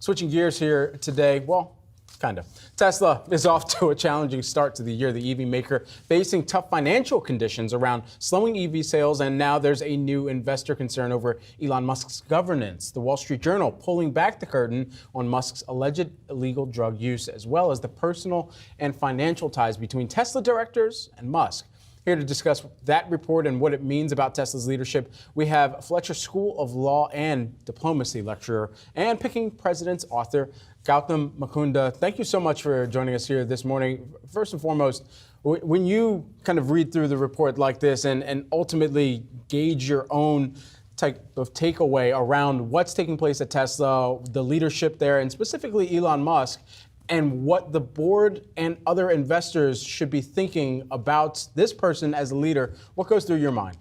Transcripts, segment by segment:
Switching gears here today, well, kind of. Tesla is off to a challenging start to the year. The EV maker facing tough financial conditions around slowing EV sales, and now there's a new investor concern over Elon Musk's governance. The Wall Street Journal pulling back the curtain on Musk's alleged illegal drug use, as well as the personal and financial ties between Tesla directors and Musk. Here to discuss that report and what it means about Tesla's leadership, we have Fletcher School of Law and Diplomacy lecturer and Picking Presidents author, Gautam Mukunda. Thank you so much for joining us here this morning. First and foremost, when you kind of read through the report like this and ultimately gauge your own type of takeaway around what's taking place at Tesla, the leadership there, and specifically Elon Musk, and what the board and other investors should be thinking about this person as a leader, what goes through your mind?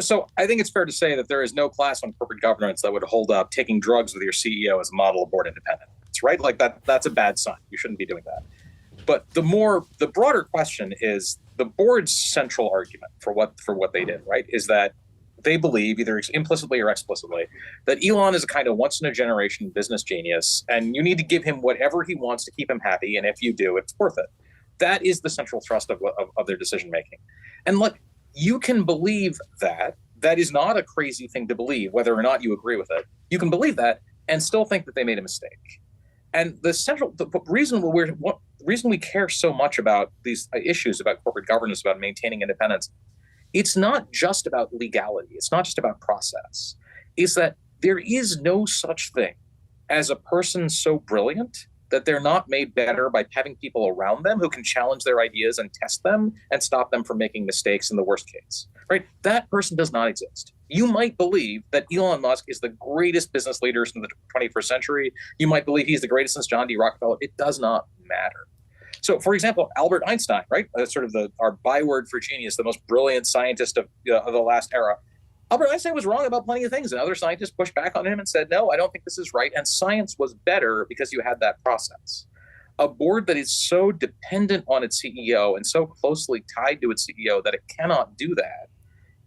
So I think it's fair to say that there is no class on corporate governance that would hold up taking drugs with your CEO as a model of board independence, right? Like that's a bad sign. You shouldn't be doing that. But the broader question is the board's central argument for what they did, right? Is that they believe, either implicitly or explicitly, that Elon is a kind of once-in-a-generation business genius, and you need to give him whatever he wants to keep him happy, and if you do, it's worth it. That is the central thrust of their decision-making. And look, you can believe that. That is not a crazy thing to believe, whether or not you agree with it. You can believe that and still think that they made a mistake. And the reason we care so much about these issues about corporate governance, about maintaining independence, it's not just about legality. It's not just about process. It's that there is no such thing as a person so brilliant that they're not made better by having people around them who can challenge their ideas and test them and stop them from making mistakes in the worst case, right? That person does not exist. You might believe that Elon Musk is the greatest business leader in the 21st century. You might believe he's the greatest since John D. Rockefeller. It does not matter. So, for example, Albert Einstein, right? That's sort of our byword for genius, the most brilliant scientist of the last era. Albert Einstein was wrong about plenty of things, and other scientists pushed back on him and said, no, I don't think this is right. And science was better because you had that process. A board that is so dependent on its CEO and so closely tied to its CEO that it cannot do that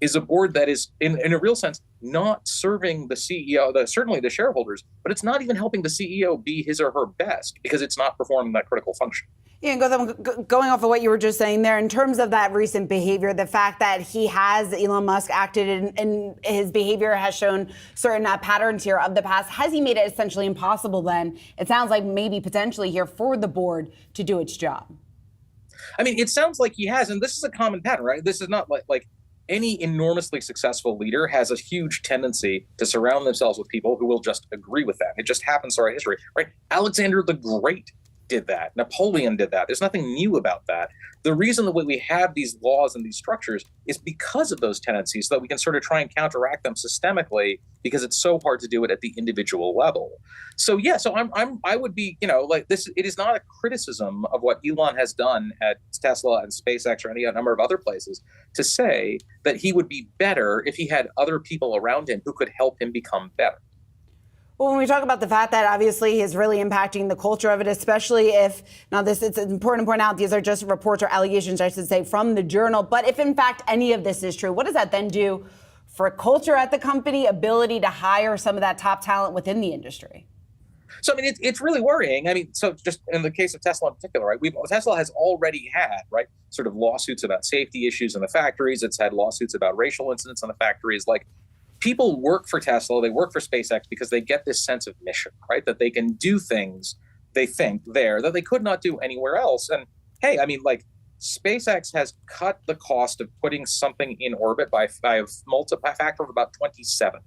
is a board that is, in a real sense, not serving the CEO, certainly the shareholders, but it's not even helping the CEO be his or her best because it's not performing that critical function. Yeah, and going off of what you were just saying there, in terms of that recent behavior, the fact that Elon Musk acted and his behavior has shown certain patterns here of the past, has he made it essentially impossible then, it sounds like maybe potentially here, for the board to do its job? I mean, it sounds like he has, and this is a common pattern, right? This is not like any enormously successful leader has a huge tendency to surround themselves with people who will just agree with them. It just happens throughout history, right? Alexander the Great did that. Napoleon did that. There's nothing new about that. The reason that we have these laws and these structures is because of those tendencies, so that we can sort of try and counteract them systemically, because it's so hard to do it at the individual level. So yeah, so I would be, like this, it is not a criticism of what Elon has done at Tesla and SpaceX or any number of other places to say that he would be better if he had other people around him who could help him become better. Well, when we talk about the fact that obviously he is really impacting the culture of it, especially if, it's important to point out, these are just reports or allegations, I should say, from the Journal. But if in fact any of this is true, what does that then do for culture at the company, ability to hire some of that top talent within the industry? So, I mean, it's really worrying. I mean, so just in the case of Tesla in particular, right, Tesla has already had, right, sort of lawsuits about safety issues in the factories. It's had lawsuits about racial incidents in the factories. Like, people work for Tesla, they work for SpaceX because they get this sense of mission, right? That they can do things, they think, there that they could not do anywhere else. And hey, I mean, like, SpaceX has cut the cost of putting something in orbit by a factor of about 27.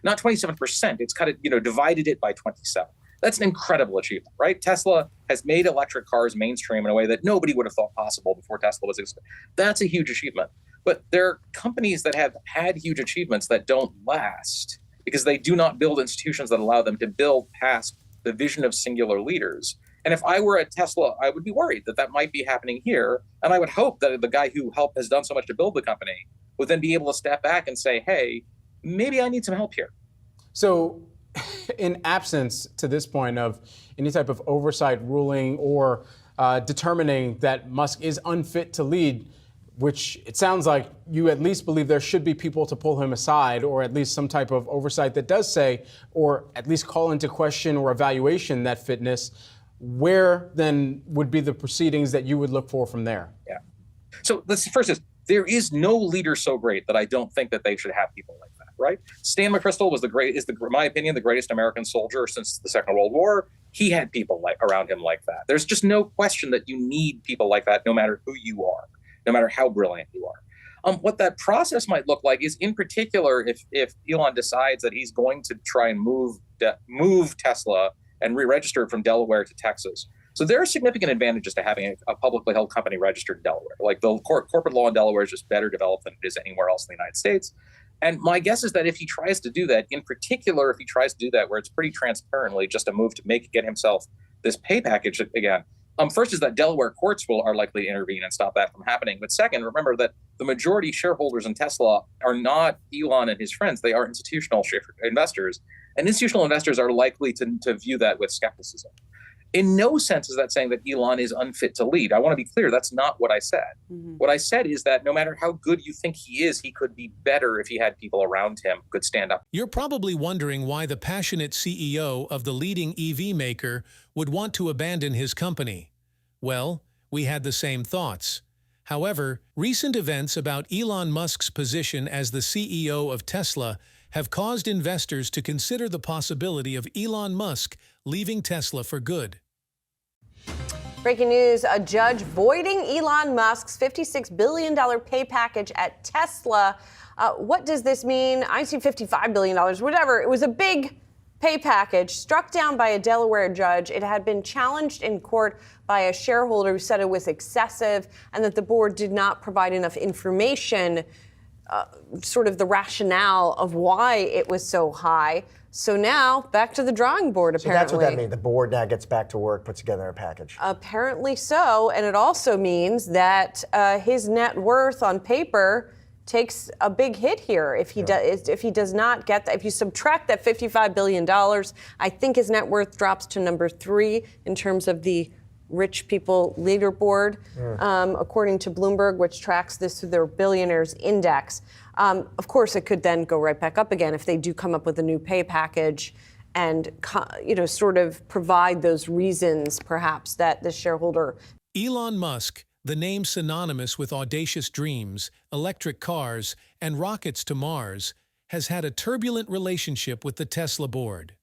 Not 27%, it's cut it, divided it by 27. That's an incredible achievement, right? Tesla has made electric cars mainstream in a way that nobody would have thought possible before Tesla was existing. That's a huge achievement. But there are companies that have had huge achievements that don't last because they do not build institutions that allow them to build past the vision of singular leaders. And if I were at Tesla, I would be worried that might be happening here. And I would hope that the guy who has done so much to build the company would then be able to step back and say, hey, maybe I need some help here. So in absence to this point of any type of oversight ruling or determining that Musk is unfit to lead, which it sounds like you at least believe there should be people to pull him aside, or at least some type of oversight that does say, or at least call into question or evaluation that fitness, where then would be the proceedings that you would look for from there? Yeah. So let's first is there is no leader so great that I don't think that they should have people like that, right? Stan McChrystal was in my opinion, the greatest American soldier since the Second World War. He had people around him like that. There's just no question that you need people like that, no matter who you are, no matter how brilliant you are. What that process might look like is, in particular, if Elon decides that he's going to try and move Tesla and re-register it from Delaware to Texas. So there are significant advantages to having a publicly held company registered in Delaware. Like the corporate law in Delaware is just better developed than it is anywhere else in the United States. And my guess is that if he tries to do that, in particular, if he tries to do that where it's pretty transparently just a move to get himself this pay package again, first is that Delaware courts are likely to intervene and stop that from happening. But second, remember that the majority shareholders in Tesla are not Elon and his friends. They are institutional investors. And institutional investors are likely to view that with skepticism. In no sense is that saying that Elon is unfit to lead. I want to be clear, that's not what I said. Mm-hmm. What I said is that no matter how good you think he is, he could be better if he had people around him who could stand up. You're probably wondering why the passionate CEO of the leading EV maker would want to abandon his company. Well, we had the same thoughts. However, recent events about Elon Musk's position as the CEO of Tesla have caused investors to consider the possibility of Elon Musk leaving Tesla for good. Breaking news, a judge voiding Elon Musk's $56 billion pay package at Tesla. What does this mean? I see $55 billion, whatever. It was a big pay package struck down by a Delaware judge. It had been challenged in court by a shareholder who said it was excessive and that the board did not provide enough information, sort of the rationale of why it was so high. So now, back to the drawing board, apparently. So that's what that means. The board now gets back to work, puts together a package. Apparently so. And it also means that his net worth on paper takes a big hit here. If he does not get that, if you subtract that $55 billion, I think his net worth drops to number 3 in terms of the rich people leaderboard, according to Bloomberg, which tracks this through their billionaires index. Of course, it could then go right back up again if they do come up with a new pay package and, sort of provide those reasons, perhaps, that the shareholder. Elon Musk, the name synonymous with audacious dreams, electric cars, and rockets to Mars, has had a turbulent relationship with the Tesla board.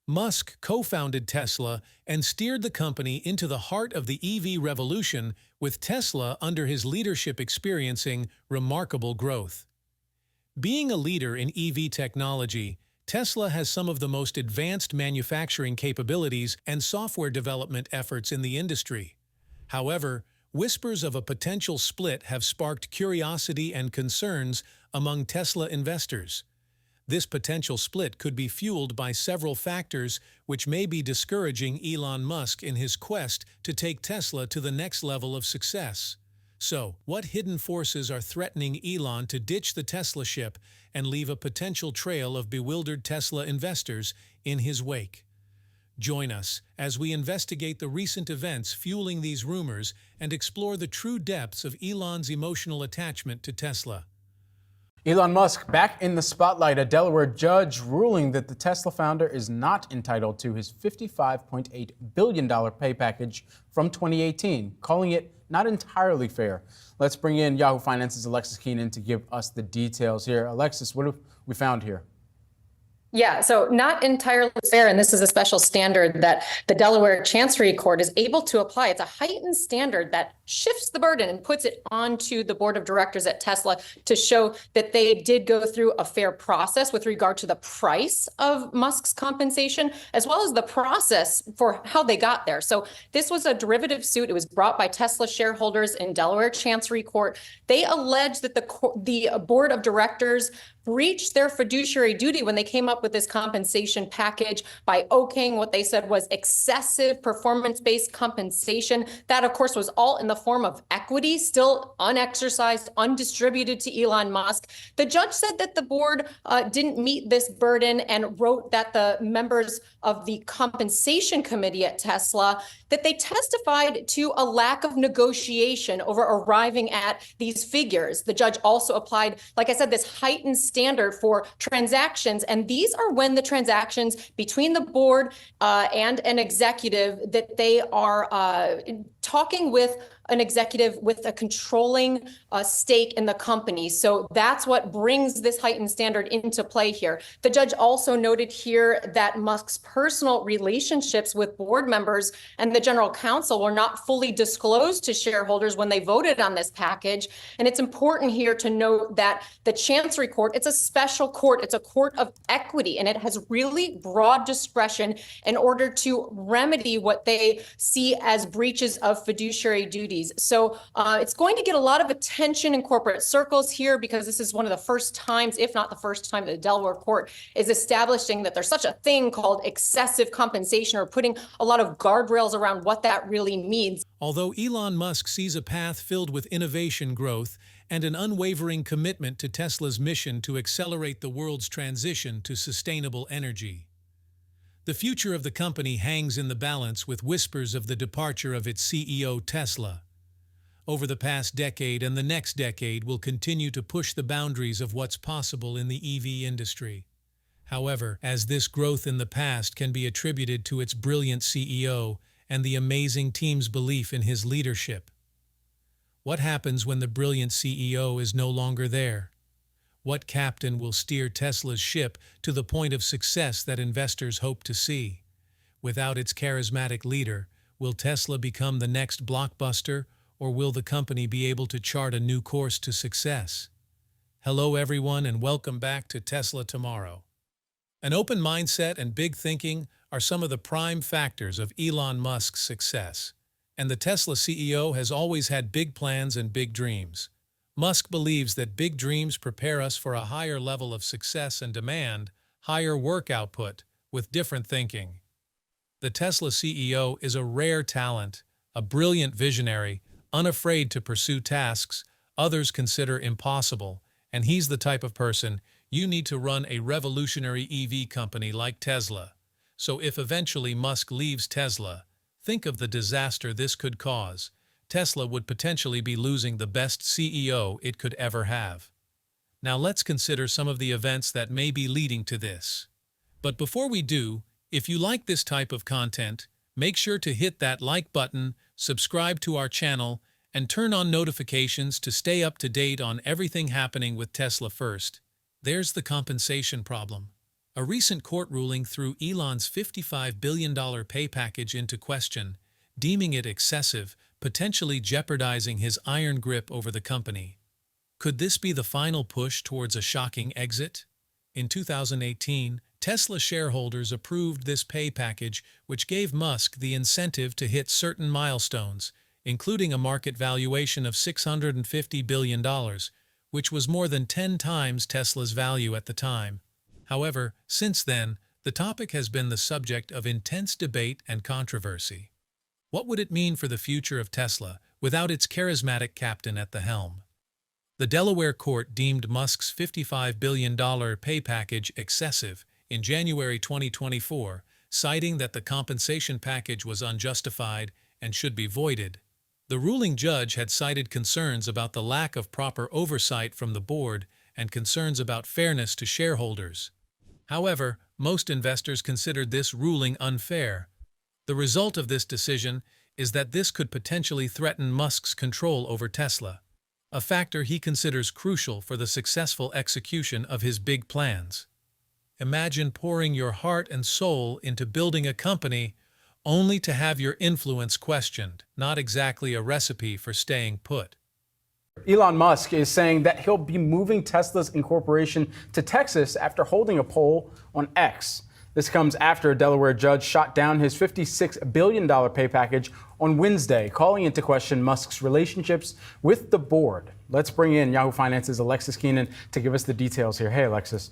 Musk co-founded Tesla and steered the company into the heart of the EV revolution, with Tesla under his leadership experiencing remarkable growth. Being a leader in EV technology, Tesla has some of the most advanced manufacturing capabilities and software development efforts in the industry. However, whispers of a potential split have sparked curiosity and concerns among Tesla investors. This potential split could be fueled by several factors which may be discouraging Elon Musk in his quest to take Tesla to the next level of success. So, what hidden forces are threatening Elon to ditch the Tesla ship and leave a potential trail of bewildered Tesla investors in his wake? Join us as we investigate the recent events fueling these rumors and explore the true depths of Elon's emotional attachment to Tesla. Elon Musk back in the spotlight, a Delaware judge ruling that the Tesla founder is not entitled to his $55.8 billion pay package from 2018, calling it not entirely fair. Let's bring in Yahoo Finance's Alexis Keenan to give us the details here. Alexis, what have we found here? Yeah, so not entirely fair, and this is a special standard that the Delaware Chancery Court is able to apply. It's a heightened standard that shifts the burden and puts it onto the board of directors at Tesla to show that they did go through a fair process with regard to the price of Musk's compensation, as well as the process for how they got there. So this was a derivative suit. It was brought by Tesla shareholders in Delaware Chancery Court. They allege that the board of directors breached their fiduciary duty when they came up with this compensation package by okaying what they said was excessive performance-based compensation. That, of course, was all in the form of equity still unexercised, undistributed to Elon Musk. The judge said that the board didn't meet this burden and wrote that the members of the compensation committee at Tesla, that they testified to a lack of negotiation over arriving at these figures. The judge also applied, like I said, this heightened standard for transactions. And these are when the transactions between the board and an executive, that they are talking with an executive with a controlling stake in the company. So that's what brings this heightened standard into play here. The judge also noted here that Musk's personal relationships with board members and the general counsel were not fully disclosed to shareholders when they voted on this package. And it's important here to note that the Chancery Court, it's a special court, it's a court of equity, and it has really broad discretion in order to remedy what they see as breaches of fiduciary duties. So it's going to get a lot of attention in corporate circles here, because this is one of the first times, if not the first time, that the Delaware court is establishing that there's such a thing called excessive compensation, or putting a lot of guardrails around what that really means. Although Elon Musk sees a path filled with innovation growth and an unwavering commitment to Tesla's mission to accelerate the world's transition to sustainable energy, the future of the company hangs in the balance with whispers of the departure of its CEO, Tesla. Over the past decade and the next decade will continue to push the boundaries of what's possible in the EV industry. However, as this growth in the past can be attributed to its brilliant CEO and the amazing team's belief in his leadership, what happens when the brilliant CEO is no longer there? What captain will steer Tesla's ship to the point of success that investors hope to see? Without its charismatic leader, will Tesla become the next blockbuster, or will the company be able to chart a new course to success? Hello everyone, and welcome back to Tesla Tomorrow. An open mindset and big thinking are some of the prime factors of Elon Musk's success, and the Tesla CEO has always had big plans and big dreams. Musk believes that big dreams prepare us for a higher level of success and demand higher work output with different thinking. The Tesla CEO is a rare talent, a brilliant visionary, unafraid to pursue tasks others consider impossible, and he's the type of person you need to run a revolutionary EV company like Tesla. So if eventually Musk leaves Tesla, think of the disaster this could cause. Tesla would potentially be losing the best CEO it could ever have. Now let's consider some of the events that may be leading to this. But before we do, if you like this type of content, make sure to hit that like button, subscribe to our channel, and turn on notifications to stay up to date on everything happening with Tesla. First, there's the compensation problem. A recent court ruling threw Elon's $55 billion pay package into question, deeming it excessive, potentially jeopardizing his iron grip over the company. Could this be the final push towards a shocking exit? In 2018, Tesla shareholders approved this pay package, which gave Musk the incentive to hit certain milestones, including a market valuation of $650 billion, which was more than 10 times Tesla's value at the time. However, since then, the topic has been the subject of intense debate and controversy. What would it mean for the future of Tesla without its charismatic captain at the helm? The Delaware court deemed Musk's $55 billion pay package excessive in January 2024, citing that the compensation package was unjustified and should be voided. The ruling judge had cited concerns about the lack of proper oversight from the board and concerns about fairness to shareholders. However, most investors considered this ruling unfair. The result of this decision is that this could potentially threaten Musk's control over Tesla, a factor he considers crucial for the successful execution of his big plans. Imagine pouring your heart and soul into building a company only to have your influence questioned, not exactly a recipe for staying put. Elon Musk is saying that he'll be moving Tesla's incorporation to Texas after holding a poll on X. This comes after a Delaware judge shot down his $56 billion pay package on Wednesday, calling into question Musk's relationships with the board. Let's bring in Yahoo Finance's Alexis Keenan to give us the details here. Hey, Alexis.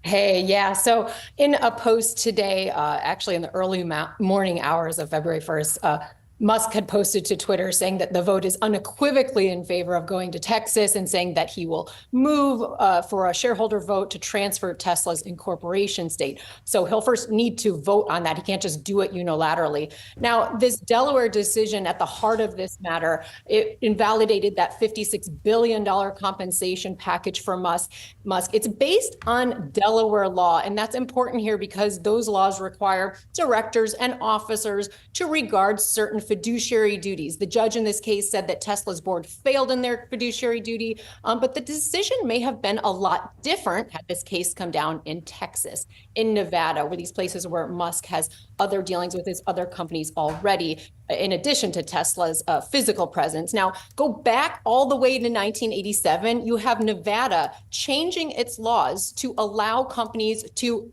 Hey, yeah. So in a post today, actually in the early morning hours of February 1st, Musk had posted to Twitter saying that the vote is unequivocally in favor of going to Texas and saying that he will move for a shareholder vote to transfer Tesla's incorporation state. So he'll first need to vote on that. He can't just do it unilaterally. Now, this Delaware decision at the heart of this matter, it invalidated that $56 billion compensation package for Musk. It's based on Delaware law, and that's important here because those laws require directors and officers to regard certain fiduciary duties. The judge in this case said that Tesla's board failed in their fiduciary duty, but the decision may have been a lot different had this case come down in Texas, in Nevada, where these places where Musk has other dealings with his other companies already, in addition to Tesla's physical presence. Now, go back all the way to 1987, you have Nevada changing its laws to allow companies to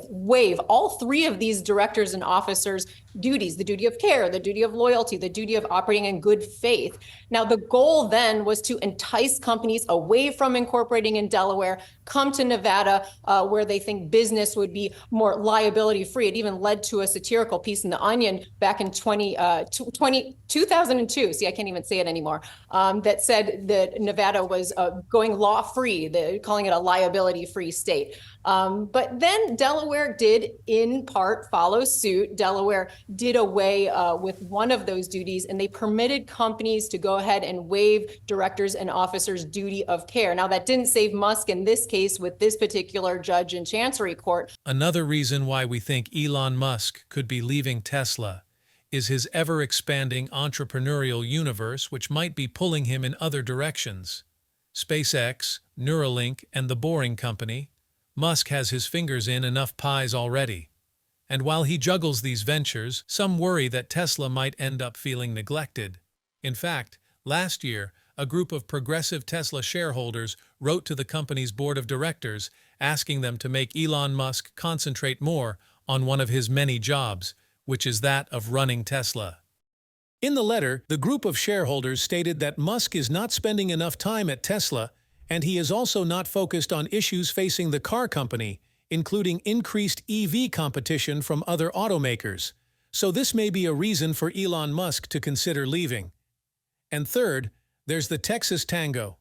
waive all three of these directors and officers' duties: the duty of care, the duty of loyalty, the duty of operating in good faith. Now, the goal then was to entice companies away from incorporating in Delaware, come to Nevada, where they think business would be more liability-free. It even led to a satirical piece in The Onion back in 2002. See, I can't even say it anymore. That said that Nevada was going law-free, calling it a liability-free state. But then Delaware did, in part, follow suit. Delaware did away with one of those duties, and they permitted companies to go ahead and waive directors and officers' duty of care. Now, that didn't save Musk in this case with this particular judge in Chancery Court. Another reason why we think Elon Musk could be leaving Tesla is his ever-expanding entrepreneurial universe, which might be pulling him in other directions. SpaceX, Neuralink, and The Boring Company. Musk has his fingers in enough pies already. And while he juggles these ventures, some worry that Tesla might end up feeling neglected. In fact, last year, a group of progressive Tesla shareholders wrote to the company's board of directors asking them to make Elon Musk concentrate more on one of his many jobs, which is that of running Tesla. In the letter, the group of shareholders stated that Musk is not spending enough time at Tesla, and he is also not focused on issues facing the car company, including increased EV competition from other automakers. So this may be a reason for Elon Musk to consider leaving. And third, there's the Texas Tango.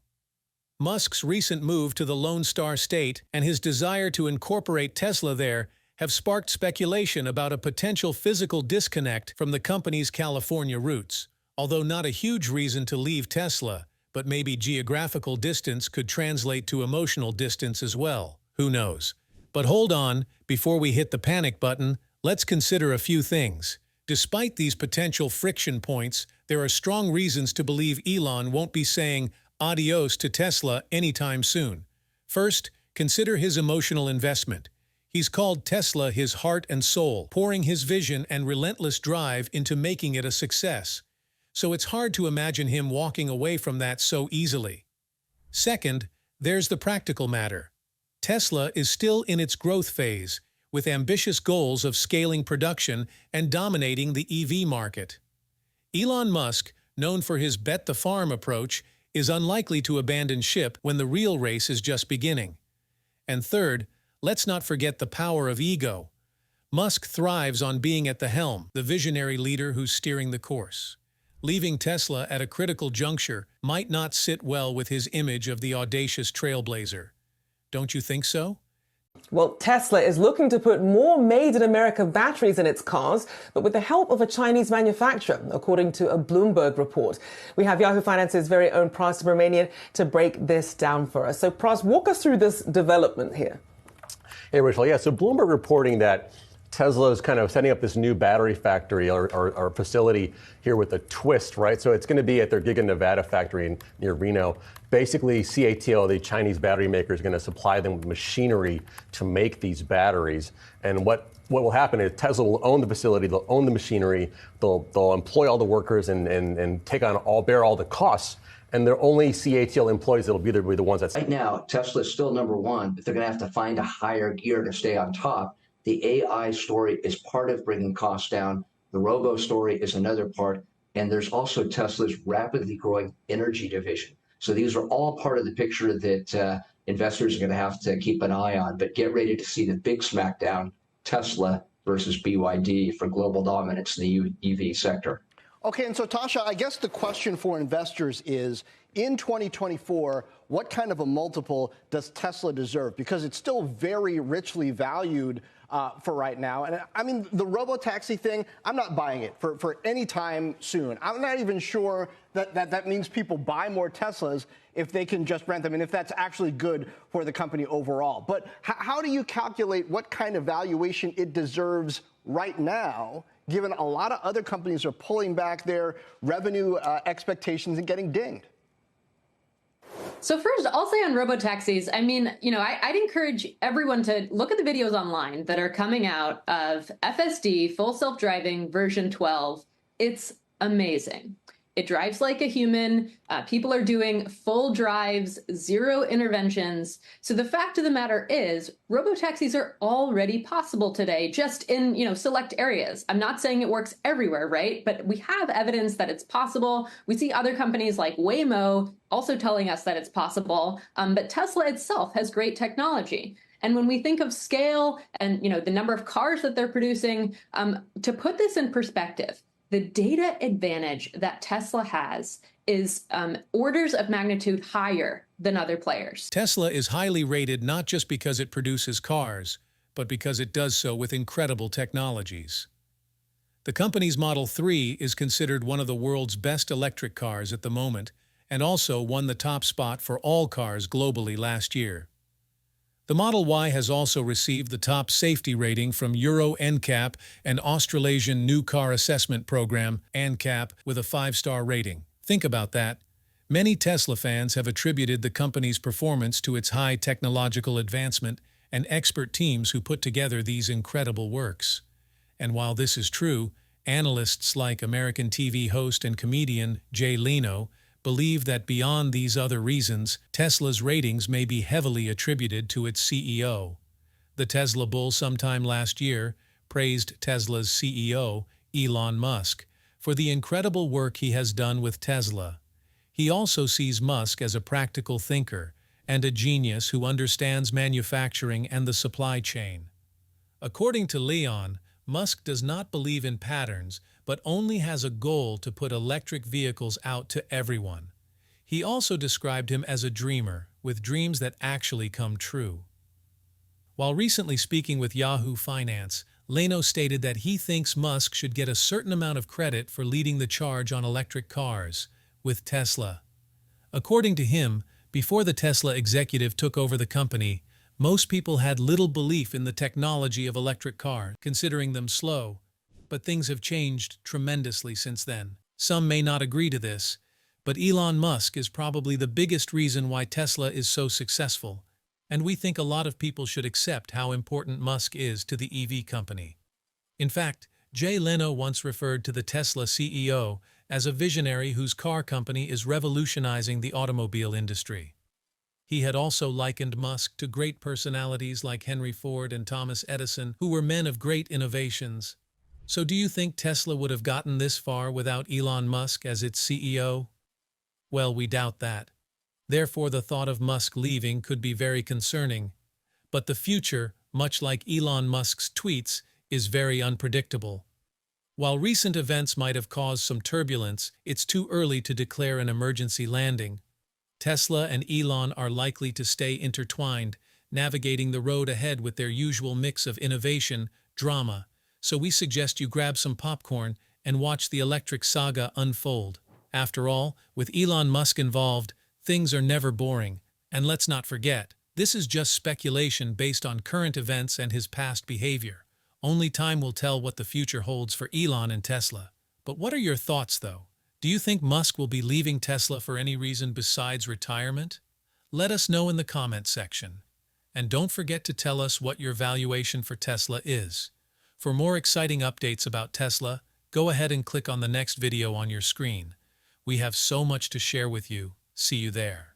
Musk's recent move to the Lone Star State and his desire to incorporate Tesla there have sparked speculation about a potential physical disconnect from the company's California roots. Although not a huge reason to leave Tesla, but maybe geographical distance could translate to emotional distance as well. Who knows? But hold on, before we hit the panic button, let's consider a few things. Despite these potential friction points, there are strong reasons to believe Elon won't be saying adios to Tesla anytime soon. First, consider his emotional investment. He's called Tesla his heart and soul, pouring his vision and relentless drive into making it a success. So it's hard to imagine him walking away from that so easily. Second, there's the practical matter. Tesla is still in its growth phase, with ambitious goals of scaling production and dominating the EV market. Elon Musk, known for his bet the farm approach, is unlikely to abandon ship when the real race is just beginning. And third, let's not forget the power of ego. Musk thrives on being at the helm, the visionary leader who's steering the course. Leaving Tesla at a critical juncture might not sit well with his image of the audacious trailblazer. Don't you think so? Well, Tesla is looking to put more made-in-America batteries in its cars, but with the help of a Chinese manufacturer, according to a Bloomberg report. We have Yahoo Finance's very own Pras Subramanian to break this down for us. So, Pras, walk us through this development here. Hey, Rachel. Yeah, so Bloomberg reporting that Tesla is kind of setting up this new battery factory or facility here with a twist, right? So it's going to be at their Giga Nevada factory near Reno. Basically, CATL, the Chinese battery maker, is going to supply them with machinery to make these batteries. And what will happen is Tesla will own the facility, they'll own the machinery, they'll employ all the workers and bear all the costs. And they're only CATL employees that'll be the ones that. Right now, Tesla is still number one, but they're going to have to find a higher gear to stay on top. The AI story is part of bringing costs down. The robo story is another part. And there's also Tesla's rapidly growing energy division. So these are all part of the picture that investors are going to have to keep an eye on. But get ready to see the big smackdown, Tesla versus BYD for global dominance in the EV sector. Okay, and so Tasha, I guess the question for investors is, in 2024, what kind of a multiple does Tesla deserve? Because it's still very richly valued for right now. And I mean, the robotaxi thing, I'm not buying it for any time soon. I'm not even sure that means people buy more Teslas if they can just rent them, and if that's actually good for the company overall. But how do you calculate what kind of valuation it deserves right now, given a lot of other companies are pulling back their revenue expectations and getting dinged? So first, I'll say on robotaxis, I mean, I'd encourage everyone to look at the videos online that are coming out of FSD, full self-driving version 12. It's amazing. It drives like a human. People are doing full drives, zero interventions. So the fact of the matter is, robotaxis are already possible today, just in, select areas. I'm not saying it works everywhere, right? But we have evidence that it's possible. We see other companies like Waymo also telling us that it's possible. But Tesla itself has great technology. And when we think of scale and, the number of cars that they're producing, to put this in perspective, the data advantage that Tesla has is orders of magnitude higher than other players. Tesla is highly rated not just because it produces cars, but because it does so with incredible technologies. The company's Model 3 is considered one of the world's best electric cars at the moment, and also won the top spot for all cars globally last year. The Model Y has also received the top safety rating from Euro NCAP and Australasian New Car Assessment Program, ANCAP, with a 5-star rating. Think about that. Many Tesla fans have attributed the company's performance to its high technological advancement and expert teams who put together these incredible works. And while this is true, analysts like American TV host and comedian Jay Leno believe that beyond these other reasons, Tesla's ratings may be heavily attributed to its CEO. The Tesla bull sometime last year praised Tesla's CEO, Elon Musk, for the incredible work he has done with Tesla. He also sees Musk as a practical thinker and a genius who understands manufacturing and the supply chain. According to Leon, Musk does not believe in patterns, but only has a goal to put electric vehicles out to everyone. He also described him as a dreamer, with dreams that actually come true. While recently speaking with Yahoo Finance, Leno stated that he thinks Musk should get a certain amount of credit for leading the charge on electric cars, with Tesla. According to him, before the Tesla executive took over the company, most people had little belief in the technology of electric cars, considering them slow. But things have changed tremendously since then. Some may not agree to this, but Elon Musk is probably the biggest reason why Tesla is so successful, and we think a lot of people should accept how important Musk is to the EV company. In fact, Jay Leno once referred to the Tesla CEO as a visionary whose car company is revolutionizing the automobile industry. He had also likened Musk to great personalities like Henry Ford and Thomas Edison, who were men of great innovations. So do you think Tesla would have gotten this far without Elon Musk as its CEO? Well, we doubt that. Therefore, the thought of Musk leaving could be very concerning. But the future, much like Elon Musk's tweets, is very unpredictable. While recent events might have caused some turbulence, it's too early to declare an emergency landing. Tesla and Elon are likely to stay intertwined, navigating the road ahead with their usual mix of innovation, drama. So we suggest you grab some popcorn and watch the electric saga unfold. After all, with Elon Musk involved, things are never boring. And let's not forget, this is just speculation based on current events and his past behavior. Only time will tell what the future holds for Elon and Tesla. But what are your thoughts, though? Do you think Musk will be leaving Tesla for any reason besides retirement? Let us know in the comment section. And don't forget to tell us what your valuation for Tesla is. For more exciting updates about Tesla, go ahead and click on the next video on your screen. We have so much to share with you. See you there.